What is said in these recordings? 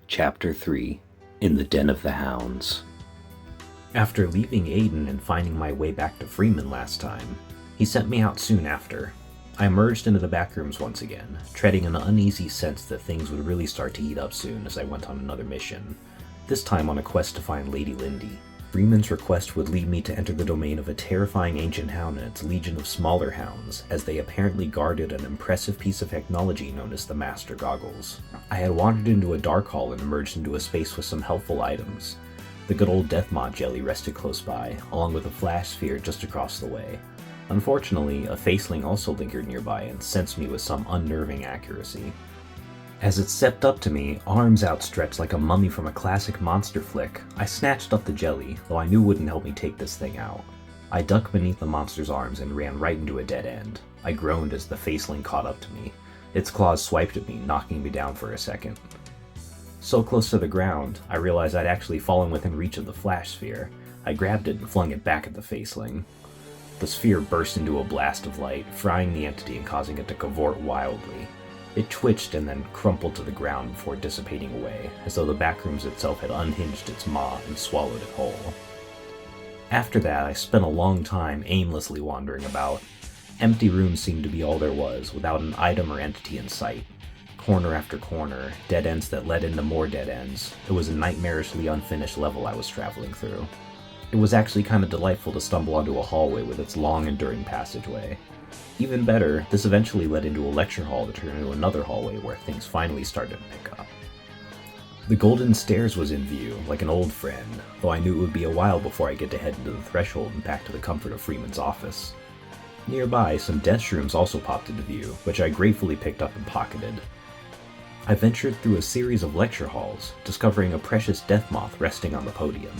Chapter 3 In the Den of the Hounds. After leaving Aiden and finding my way back to Freeman last time, he sent me out soon after. I emerged into the Backrooms once again, treading an uneasy sense that things would really start to heat up soon as I went on another mission, this time on a quest to find Lady Lindy. Freeman's request would lead me to enter the domain of a terrifying Ancient Hound and its legion of smaller hounds, as they apparently guarded an impressive piece of technology known as the Master Goggles. I had wandered into a dark hall and emerged into a space with some helpful items. The good old death mod jelly rested close by, along with a flash sphere just across the way. Unfortunately, a faceling also lingered nearby and sensed me with some unnerving accuracy. As it stepped up to me, arms outstretched like a mummy from a classic monster flick, I snatched up the jelly, though I knew it wouldn't help me take this thing out. I ducked beneath the monster's arms and ran right into a dead end. I groaned as the faceling caught up to me. Its claws swiped at me, knocking me down for a second. So close to the ground, I realized I'd actually fallen within reach of the flash sphere. I grabbed it and flung it back at the faceling. The sphere burst into a blast of light, frying the entity and causing it to cavort wildly. It twitched and then crumpled to the ground before dissipating away, as though the Backrooms itself had unhinged its maw and swallowed it whole. After that, I spent a long time aimlessly wandering about. Empty rooms seemed to be all there was, without an item or entity in sight. Corner after corner, dead ends that led into more dead ends. It was a nightmarishly unfinished level I was traveling through. It was actually kind of delightful to stumble onto a hallway with its long, enduring passageway. Even better, this eventually led into a lecture hall to turn into another hallway where things finally started to pick up. The golden stairs was in view, like an old friend, though I knew it would be a while before I get to head into the threshold and back to the comfort of Freeman's office. Nearby, some desk rooms also popped into view, which I gratefully picked up and pocketed. I ventured through a series of lecture halls, discovering a precious death moth resting on the podium.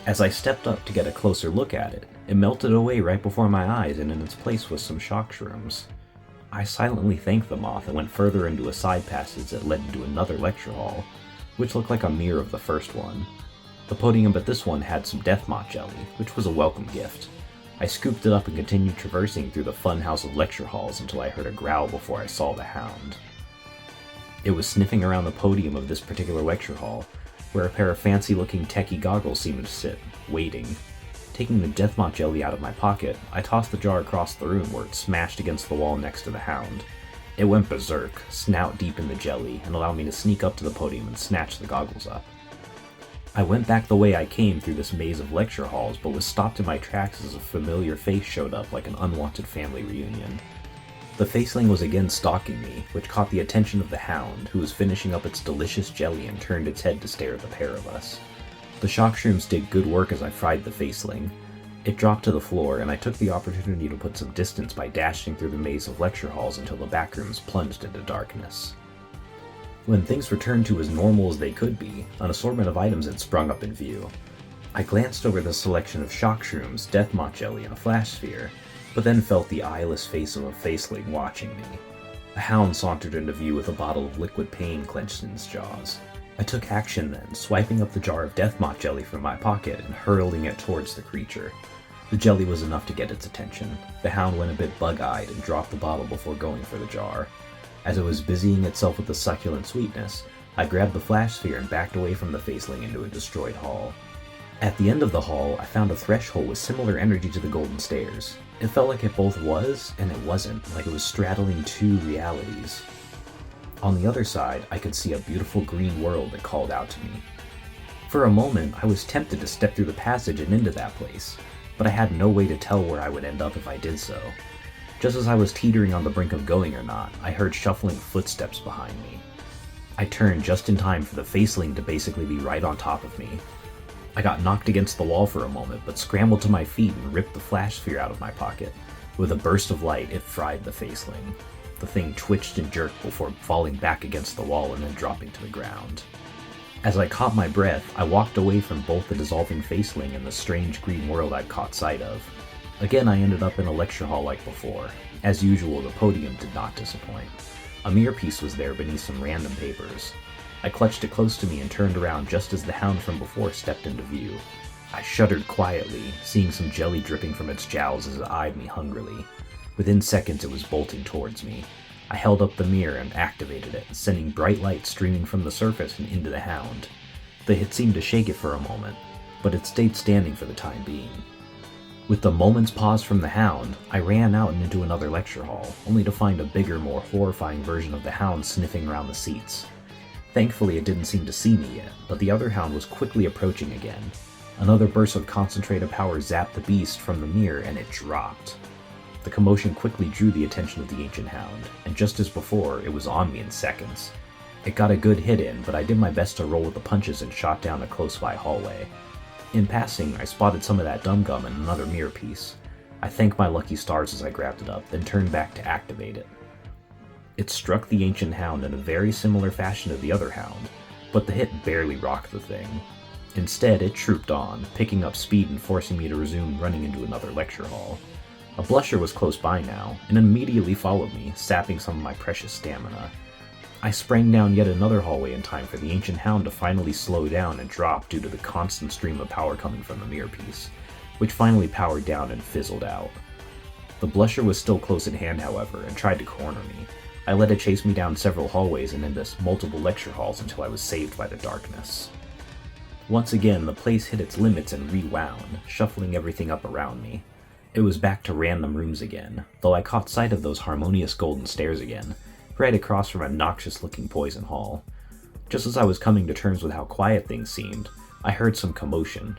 As I stepped up to get a closer look at it, it melted away right before my eyes, and in its place was some shock shrooms. I silently thanked the moth and went further into a side passage that led into another lecture hall, which looked like a mirror of the first one. The podium at this one had some death moth jelly, which was a welcome gift. I scooped it up and continued traversing through the fun house of lecture halls until I heard a growl before I saw the hound. It was sniffing around the podium of this particular lecture hall, where a pair of fancy-looking techie goggles seemed to sit, waiting. Taking the death moth jelly out of my pocket, I tossed the jar across the room where it smashed against the wall next to the hound. It went berserk, snout deep in the jelly, and allowed me to sneak up to the podium and snatch the goggles up. I went back the way I came through this maze of lecture halls, but was stopped in my tracks as a familiar face showed up like an unwanted family reunion. The faceling was again stalking me, which caught the attention of the hound, who was finishing up its delicious jelly and turned its head to stare at the pair of us. The shock shrooms did good work as I fried the faceling. It dropped to the floor, and I took the opportunity to put some distance by dashing through the maze of lecture halls until the Backrooms plunged into darkness. When things returned to as normal as they could be, an assortment of items had sprung up in view. I glanced over the selection of shock shrooms, death moth jelly, and a flash sphere, but then felt the eyeless face of a faceling watching me. A hound sauntered into view with a bottle of liquid pain clenched in its jaws. I took action then, swiping up the jar of death moth jelly from my pocket and hurling it towards the creature. The jelly was enough to get its attention. The hound went a bit bug-eyed and dropped the bottle before going for the jar. As it was busying itself with the succulent sweetness, I grabbed the flash sphere and backed away from the faceling into a destroyed hall. At the end of the hall, I found a threshold with similar energy to the golden stairs. It felt like it both was and it wasn't, like it was straddling two realities. On the other side, I could see a beautiful green world that called out to me. For a moment, I was tempted to step through the passage and into that place, but I had no way to tell where I would end up if I did so. Just as I was teetering on the brink of going or not, I heard shuffling footsteps behind me. I turned just in time for the faceling to basically be right on top of me. I got knocked against the wall for a moment, but scrambled to my feet and ripped the flash sphere out of my pocket. With a burst of light, it fried the faceling. The thing twitched and jerked before falling back against the wall and then dropping to the ground. As I caught my breath, I walked away from both the dissolving faceling and the strange green world I'd caught sight of. Again, I ended up in a lecture hall like before. As usual, the podium did not disappoint. A mirror piece was there beneath some random papers. I clutched it close to me and turned around just as the hound from before stepped into view. I shuddered quietly, seeing some jelly dripping from its jowls as it eyed me hungrily. Within seconds it was bolting towards me. I held up the mirror and activated it, sending bright light streaming from the surface and into the Hound. The hit seemed to shake it for a moment, but it stayed standing for the time being. With the moment's pause from the Hound, I ran out and into another lecture hall, only to find a bigger, more horrifying version of the Hound sniffing around the seats. Thankfully, it didn't seem to see me yet, but the other Hound was quickly approaching again. Another burst of concentrated power zapped the beast from the mirror and it dropped. The commotion quickly drew the attention of the Ancient Hound, and just as before, it was on me in seconds. It got a good hit in, but I did my best to roll with the punches and shot down a close-by hallway. In passing, I spotted some of that dum gum in another mirror piece. I thanked my lucky stars as I grabbed it up, then turned back to activate it. It struck the Ancient Hound in a very similar fashion to the other Hound, but the hit barely rocked the thing. Instead, it trooped on, picking up speed and forcing me to resume running into another lecture hall. A blusher was close by now, and immediately followed me, sapping some of my precious stamina. I sprang down yet another hallway in time for the Ancient Hound to finally slow down and drop due to the constant stream of power coming from the mirror piece, which finally powered down and fizzled out. The blusher was still close at hand, however, and tried to corner me. I let it chase me down several hallways and into multiple lecture halls until I was saved by the darkness. Once again, the place hit its limits and rewound, shuffling everything up around me. It was back to random rooms again, though I caught sight of those harmonious golden stairs again, right across from a noxious-looking poison hall. Just as I was coming to terms with how quiet things seemed, I heard some commotion.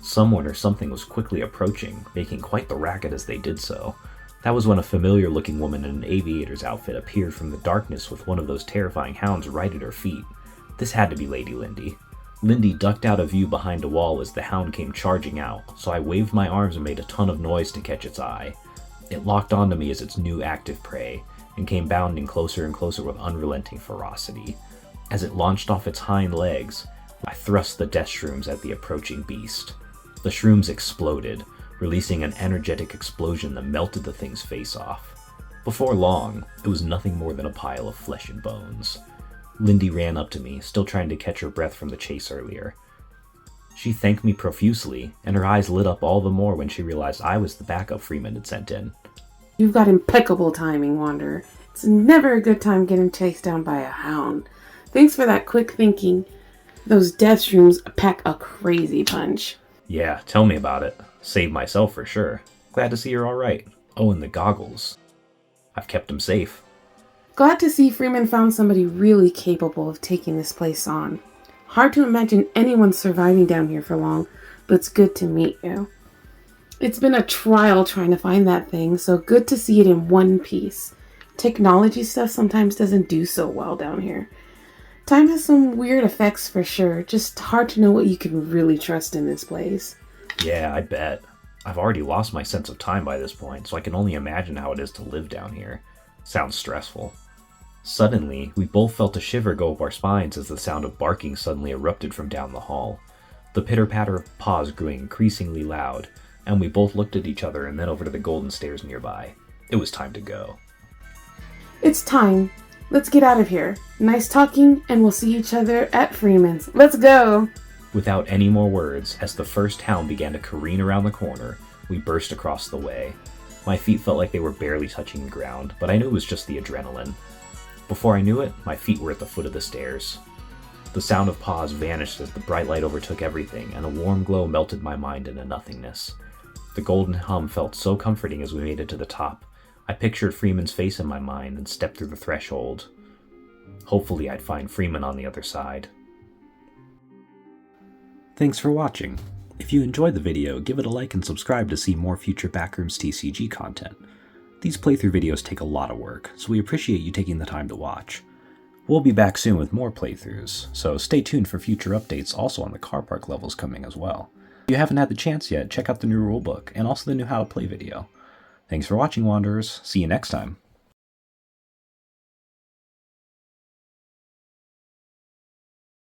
Someone or something was quickly approaching, making quite the racket as they did so. That was when a familiar-looking woman in an aviator's outfit appeared from the darkness with one of those terrifying hounds right at her feet. This had to be Lady Lindy. Lindy ducked out of view behind a wall as the Hound came charging out, so I waved my arms and made a ton of noise to catch its eye. It locked onto me as its new active prey, and came bounding closer and closer with unrelenting ferocity. As it launched off its hind legs, I thrust the death shrooms at the approaching beast. The shrooms exploded, releasing an energetic explosion that melted the thing's face off. Before long, it was nothing more than a pile of flesh and bones. Lindy ran up to me, still trying to catch her breath from the chase earlier. She thanked me profusely, and her eyes lit up all the more when she realized I was the backup Freeman had sent in. You've got impeccable timing, Wanderer. It's never a good time getting chased down by a hound. Thanks for that quick thinking. Those death shrooms pack a crazy punch. Yeah, tell me about it. Saved myself for sure. Glad to see you're alright. Oh, and the goggles. I've kept them safe. Glad to see Freeman found somebody really capable of taking this place on. Hard to imagine anyone surviving down here for long, but it's good to meet you. It's been a trial trying to find that thing, so good to see it in one piece. Technology stuff sometimes doesn't do so well down here. Time has some weird effects for sure, just hard to know what you can really trust in this place. Yeah, I bet. I've already lost my sense of time by this point, so I can only imagine how it is to live down here. Sounds stressful. Suddenly, we both felt a shiver go up our spines as the sound of barking suddenly erupted from down the hall. The pitter-patter of paws grew increasingly loud, and we both looked at each other and then over to the golden stairs nearby. It was time to go. It's time. Let's get out of here. Nice talking, and we'll see each other at Freeman's. Let's go! Without any more words, as the first hound began to careen around the corner, we burst across the way. My feet felt like they were barely touching the ground, but I knew it was just the adrenaline. Before I knew it, my feet were at the foot of the stairs. The sound of paws vanished as the bright light overtook everything, and a warm glow melted my mind into nothingness. The golden hum felt so comforting as we made it to the top. I pictured Freeman's face in my mind and stepped through the threshold. Hopefully I'd find Freeman on the other side. Thanks for watching. If you enjoyed the video, give it a like and subscribe to see more future Backrooms TCG content. These playthrough videos take a lot of work, so we appreciate you taking the time to watch. We'll be back soon with more playthroughs, so stay tuned for future updates also on the car park levels coming as well. If you haven't had the chance yet, check out the new rulebook and also the new how to play video. Thanks for watching, Wanderers. See you next time.